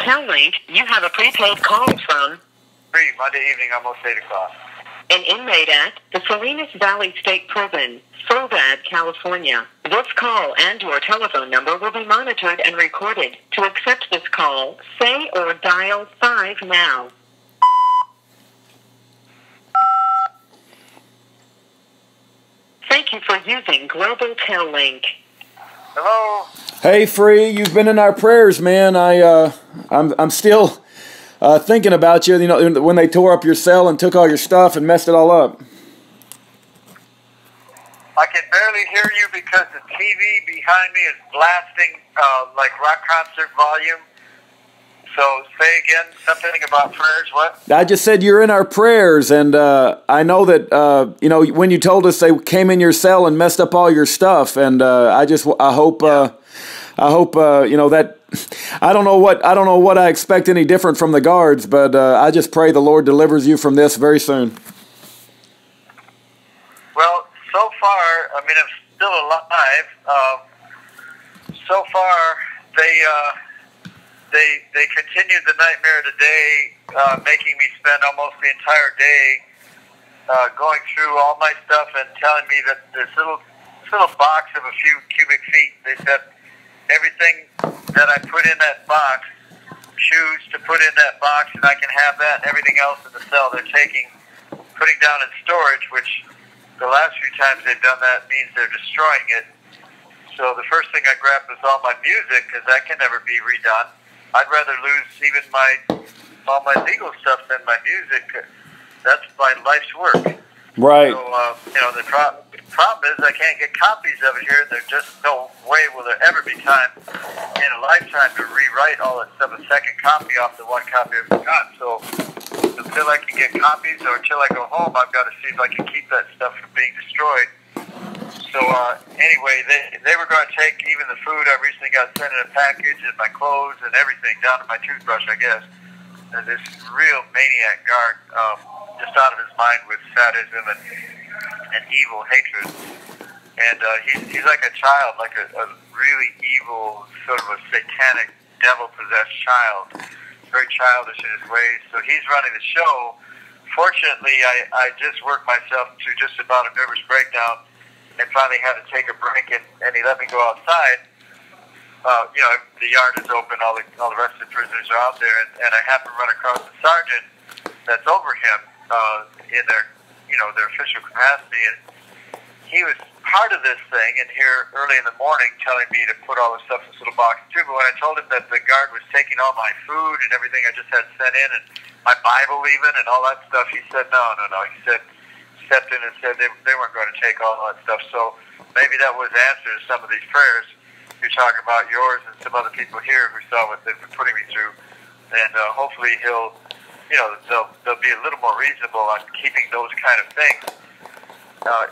Tellink, you have a prepaid call from Monday evening, almost 8 o'clock. an inmate at the Salinas Valley State Prison, Soledad, California. This call and your telephone number will be monitored and recorded. To accept this call, say or dial 5 now. Thank you for using Global Tellink. Hello? Hey, Free, you've been in our prayers, man. I'm still thinking about you. You know, when they tore up your cell and took all your stuff and messed it all up. I can barely hear you because the TV behind me is blasting like rock concert volume. So say again, something about prayers, what? I just said you're in our prayers, and I know that, you know, when you told us they came in your cell and messed up all your stuff, and I hope, you know, that, I don't know what I expect any different from the guards, but I just pray the Lord delivers you from this very soon. Well, so far, I mean, I'm still alive. So far, they continued the nightmare today, making me spend almost the entire day going through all my stuff and telling me that this little box of a few cubic feet, they said everything that I put in that box, shoes to put in that box, and I can have that, and everything else in the cell they're putting down in storage, which the last few times they've done that means they're destroying it. So the first thing I grabbed was all my music, because that can never be redone. I'd rather lose even all my legal stuff than my music. That's my life's work. Right. So, you know, the problem is I can't get copies of it here. There's just no way will there ever be time in a lifetime to rewrite all that stuff, a second copy off the one copy I've got. So until I can get copies or until I go home, I've got to see if I can keep that stuff from being destroyed. So anyway, they were going to take even the food I recently got sent in a package and my clothes and everything, down to my toothbrush, I guess. And this real maniac guard, just out of his mind with sadism and evil hatred. And he's like a child, like a really evil, sort of a satanic, devil-possessed child. Very childish in his ways. So he's running the show. Fortunately, I just worked myself to just about a nervous breakdown and finally had to take a break, and he let me go outside. You know, the yard is open, all the rest of the prisoners are out there, and I happened to run across the sergeant that's over him in their, you know, their official capacity, and he was part of this thing, and here early in the morning telling me to put all the stuff in this little box too, but when I told him that the guard was taking all my food and everything I just had sent in, and my Bible even, and all that stuff, he said, no. He said, stepped in and said they weren't going to take all that stuff. So maybe that was the answer to some of these prayers. You're talking about yours and some other people here who saw what they've been putting me through. And hopefully he'll, you know, they'll be a little more reasonable on keeping those kind of things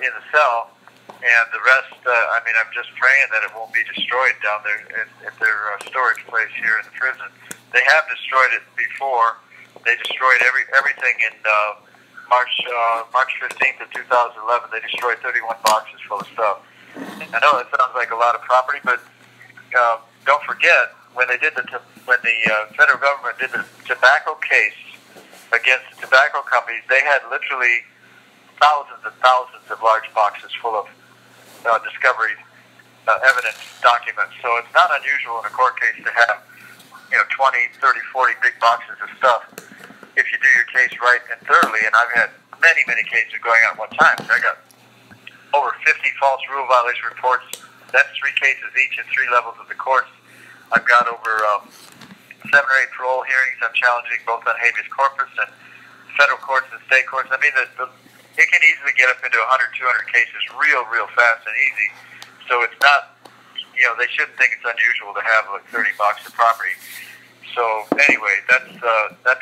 in the cell. And the rest, I mean, I'm just praying that it won't be destroyed down there at their storage place here in the prison. They have destroyed it before. They destroyed everything in March 15th of 2011, they destroyed 31 boxes full of stuff. I know that sounds like a lot of property, but don't forget when the federal government did the tobacco case against the tobacco companies, they had literally thousands and thousands of large boxes full of discovery evidence documents. So it's not unusual in a court case to have 20, 30, 40 big boxes of stuff if you do your case right and thoroughly. And I've had many cases going on at one time. I got over 50 false rule violation reports. That's 3 cases each in 3 levels of the courts. I've got over 7 or 8 parole hearings I'm challenging both on habeas corpus and federal courts and state courts. I mean, it can easily get up into 100, 200 cases real fast and easy. So it's not, they shouldn't think it's unusual to have like 30 boxes of property. So anyway, that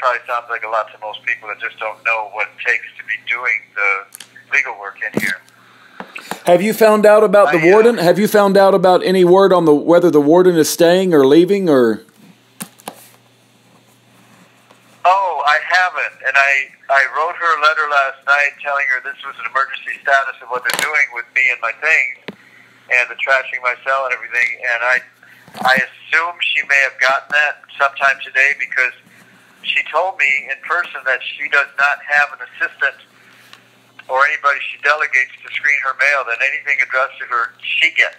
probably sounds like a lot to most people that just don't know what it takes to be doing the legal work in here. Have you found out about the warden? Have you found out about any word on whether the warden is staying or leaving or? Oh, I haven't, and I wrote her a letter last night telling her this was an emergency status of what they're doing with me and my things, and the trashing my cell and everything. And I assume she may have gotten that sometime today because she told me in person that she does not have an assistant or anybody she delegates to screen her mail, that anything addressed to her, she gets.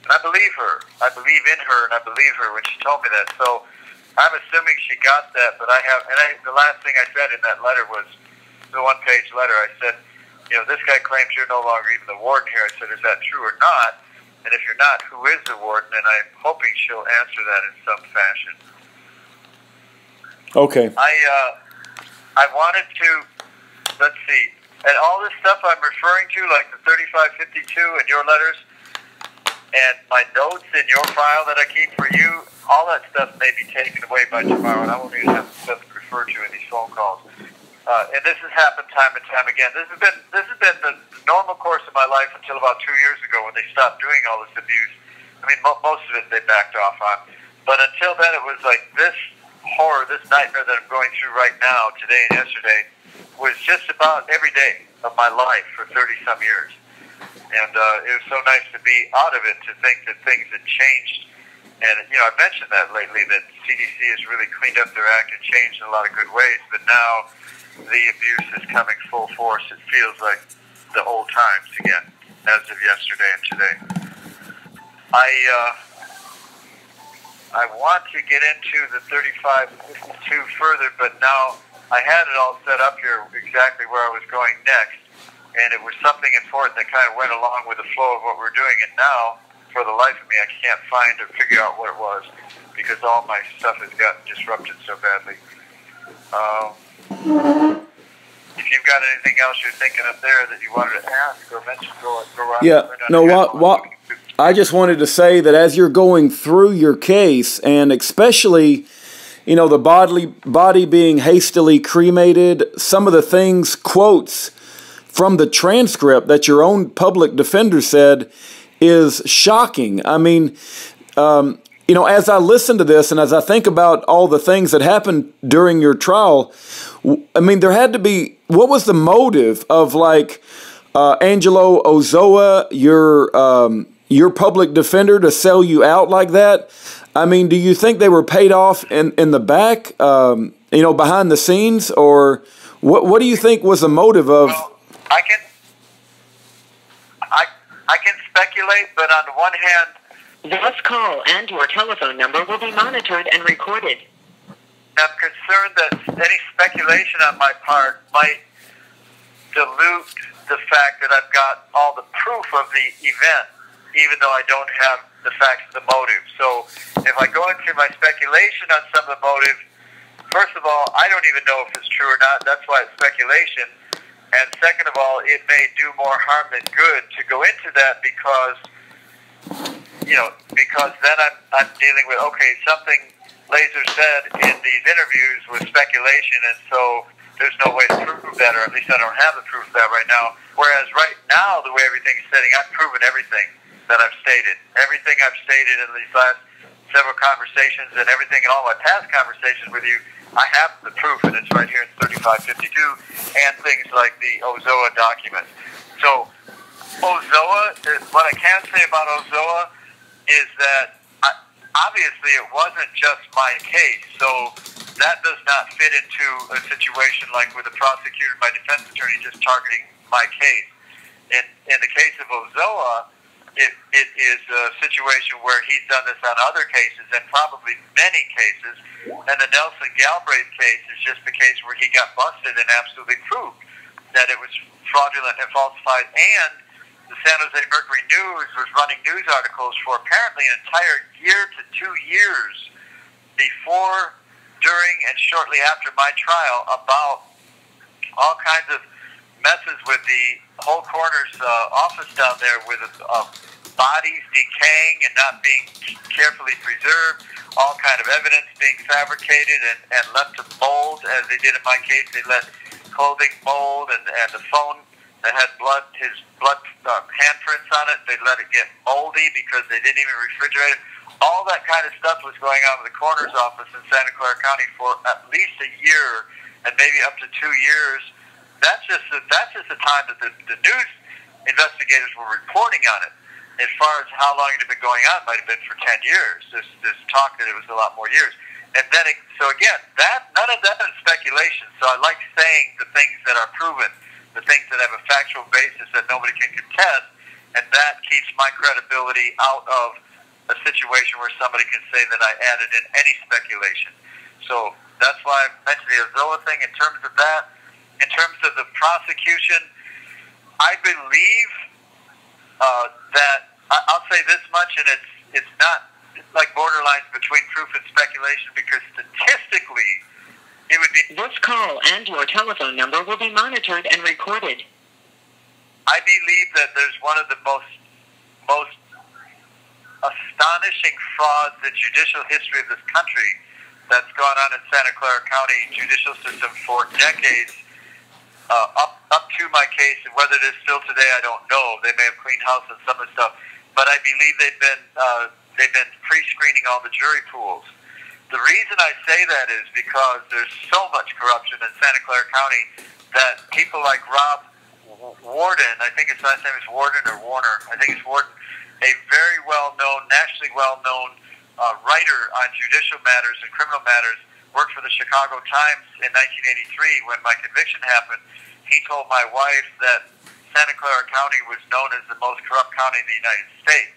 And I believe her. I believe in her, and I believe her when she told me that. So I'm assuming she got that, but the last thing I said in that letter was, the one-page letter, I said, this guy claims you're no longer even the warden here. I said, is that true or not? And if you're not, who is the warden? And I'm hoping she'll answer that in some fashion. Okay. I wanted to, let's see, and all this stuff I'm referring to, like the 3552 and your letters, and my notes in your file that I keep for you, all that stuff may be taken away by tomorrow, and I won't even have the stuff to refer to in these phone calls. And this has happened time and time again. This has been the normal course of my life until about 2 years ago when they stopped doing all this abuse. I mean, most of it they backed off on. But until then, it was like this horror, this nightmare that I'm going through right now, today and yesterday, was just about every day of my life for 30-some years. And it was so nice to be out of it, to think that things had changed. And, I've mentioned that lately, that CDC has really cleaned up their act and changed in a lot of good ways. But now the abuse is coming full force. It feels like the old times again, as of yesterday and today. I want to get into the 3552 further, but now I had it all set up here exactly where I was going next, and it was something important that kind of went along with the flow of what we're doing, and now, for the life of me, I can't find or figure out what it was, because all my stuff has gotten disrupted so badly. If you've got anything else you're thinking up there that you wanted to ask or mention, go on. Yeah, no, what I just wanted to say that as you're going through your case, and especially, the body being hastily cremated, some of the things, quotes from the transcript that your own public defender said is shocking. I mean, as I listen to this and as I think about all the things that happened during your trial, I mean, there had to be, what was the motive of Angelo Ozoa, your public defender, to sell you out like that? I mean, do you think they were paid off in the back, behind the scenes, or what do you think was the motive of? Well, I can speculate, but on the one hand, this call and your telephone number will be monitored and recorded. I'm concerned that any speculation on my part might dilute the fact that I've got all the proof of the event, even though I don't have the facts of the motive. So if I go into my speculation on some of the motive, first of all, I don't even know if it's true or not. That's why it's speculation. And second of all, it may do more harm than good to go into that because then I'm dealing with, okay, something Lazor said in these interviews was speculation, and so there's no way to prove that, or at least I don't have the proof of that right now. Whereas right now, the way everything's sitting, I've proven everything that I've stated. Everything I've stated in these last several conversations and everything in all my past conversations with you, I have the proof, and it's right here in 3552, and things like the Ozoa documents. So Ozoa, what I can say about Ozoa is that obviously it wasn't just my case, so that does not fit into a situation like with the prosecutor, my defense attorney, just targeting my case. In the case of Ozoa, it is a situation where he's done this on other cases, and probably many cases, and the Nelson Galbraith case is just the case where he got busted and absolutely proved that it was fraudulent and falsified, and the San Jose Mercury News was running news articles for apparently an entire year to 2 years before, during, and shortly after my trial about all kinds of messes with the whole coroner's office down there, with bodies decaying and not being carefully preserved, all kind of evidence being fabricated and left to mold, as they did in my case. They let clothing mold, and the phone that had his blood handprints on it, they let it get moldy because they didn't even refrigerate it. All that kind of stuff was going on in the coroner's office in Santa Clara County for at least a year, and maybe up to 2 years. That's just the time that the news investigators were reporting on it. as far as how long it had been going on, it might have been for 10 years. There's talk that it was a lot more years. And then, so again, none of that is speculation. So I like saying the things that are proven, the things that have a factual basis that nobody can contest, and that keeps my credibility out of a situation where somebody can say that I added in any speculation. So that's why I mentioned the Azzoa thing in terms of that. In terms of the prosecution, I believe that I'll say this much, and it's not like borderlines between proof and speculation, because statistically it would be. This call and your telephone number will be monitored and recorded. I believe that there's one of the most astonishing frauds in judicial history of this country that's gone on in Santa Clara County judicial system for decades, up to my case, and whether it is still today, I don't know. They may have cleaned house on some of the stuff, but I believe they've been pre-screening all the jury pools. The reason I say that is because there's so much corruption in Santa Clara County that people like Rob Warden, I think his last name is Warden or Warner, I think it's Warden, a very well-known, nationally well-known writer on judicial matters and criminal matters, worked for the Chicago Times in 1983 when my conviction happened. He told my wife that Santa Clara County was known as the most corrupt county in the United States.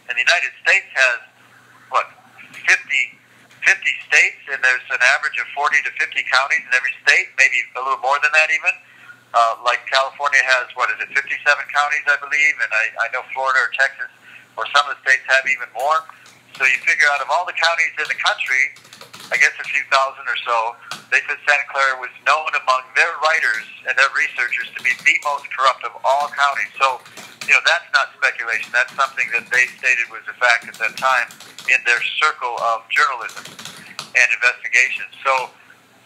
And the United States has, 50 states, and there's an average of 40 to 50 counties in every state, maybe a little more than that even. Like California has, 57 counties, I believe, and I know Florida or Texas or some of the states have even more. So you figure out of all the counties in the country, I guess a few thousand or so, they said Santa Clara was known among their writers and their researchers to be the most corrupt of all counties. So, that's not speculation. That's something that they stated was a fact at that time in their circle of journalism and investigation. So,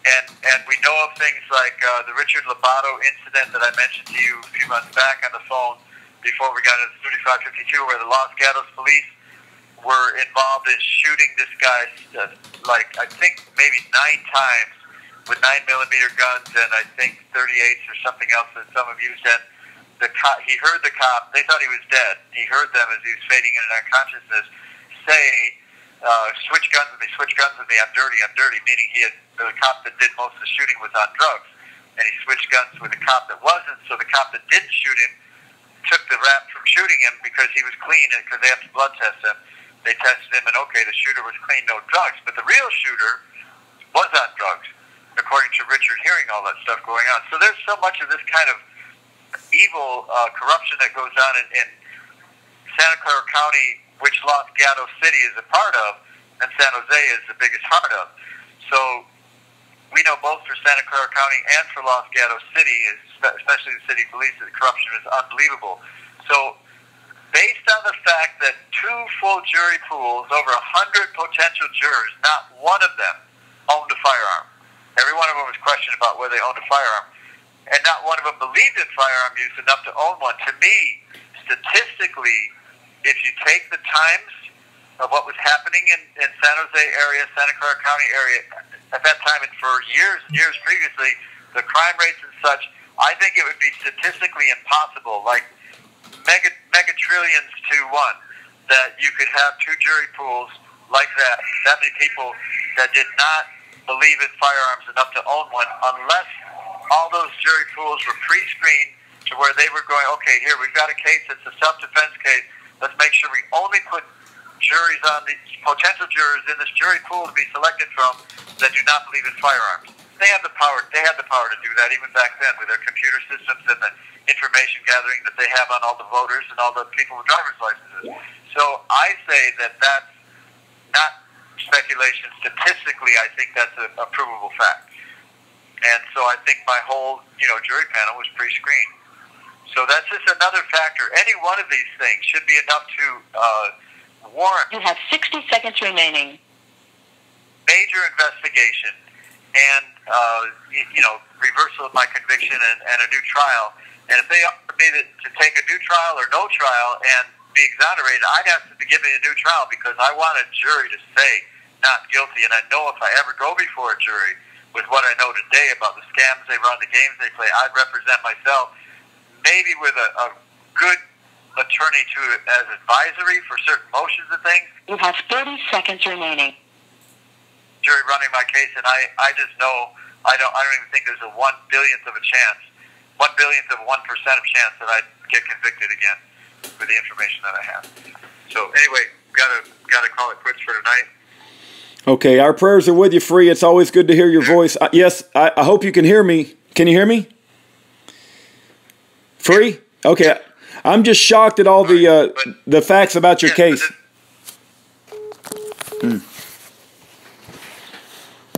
and we know of things like the Richard Lobato incident that I mentioned to you a few months back on the phone before we got into 3552, where the Los Gatos police were involved in shooting this guy, I think maybe 9 times with 9mm guns and I think 38s or something else that some have used. And he heard the cop. They thought he was dead. He heard them as he was fading into unconsciousness say, "Switch guns with me, switch guns with me. I'm dirty, meaning the cop that did most of the shooting was on drugs, and he switched guns with the cop that wasn't. So the cop that didn't shoot him took the rap from shooting him because he was clean, because they have to blood test him. They tested him, and okay, the shooter was clean, no drugs. But the real shooter was on drugs, according to Richard, hearing all that stuff going on. So there's so much of this kind of evil corruption that goes on in Santa Clara County, which Los Gatos City is a part of, and San Jose is the biggest part of. So we know both for Santa Clara County and for Los Gatos City, especially the city police, that the corruption is unbelievable. So based on the fact that 2 full jury pools, over 100 potential jurors, not one of them owned a firearm. Every one of them was questioned about whether they owned a firearm. And not one of them believed in firearm use enough to own one. To me, statistically, if you take the times of what was happening in San Jose area, Santa Clara County area, at that time and for years and years previously, the crime rates and such, I think it would be statistically impossible, like mega trillions to 1, that you could have 2 jury pools like that many people that did not believe in firearms enough to own one, unless all those jury pools were pre-screened to where they were going, okay, here, we've got a case that's a self-defense case, let's make sure we only put juries on the potential jurors in this jury pool to be selected from that do not believe in firearms. They have the power to do that even back then with their computer systems and the information gathering that they have on all the voters and all the people with driver's licenses. So I say that that's not speculation. Statistically, I think that's a provable fact. And so I think my whole, jury panel was pre-screened. So that's just another factor. Any one of these things should be enough to warrant. You have 60 seconds remaining. Major investigation and, reversal of my conviction and a new trial. And if they offered me to take a new trial or no trial and be exonerated, I'd have to give me a new trial because I want a jury to say not guilty. And I know if I ever go before a jury with what I know today about the scams they run, the games they play, I'd represent myself maybe with a good attorney to as advisory for certain motions and things. You have 30 seconds remaining. Jury running my case, and I just know I don't even think there's a 1/100000th of a chance, 1/10000000th of 1% of chance that I'd get convicted again with the information that I have. So anyway, gotta call it quits for tonight. Okay, our prayers are with you, Free. It's always good to hear your voice. Yes, I hope you can hear me. Can you hear me? Free? Okay. I'm just shocked at all the facts about your case.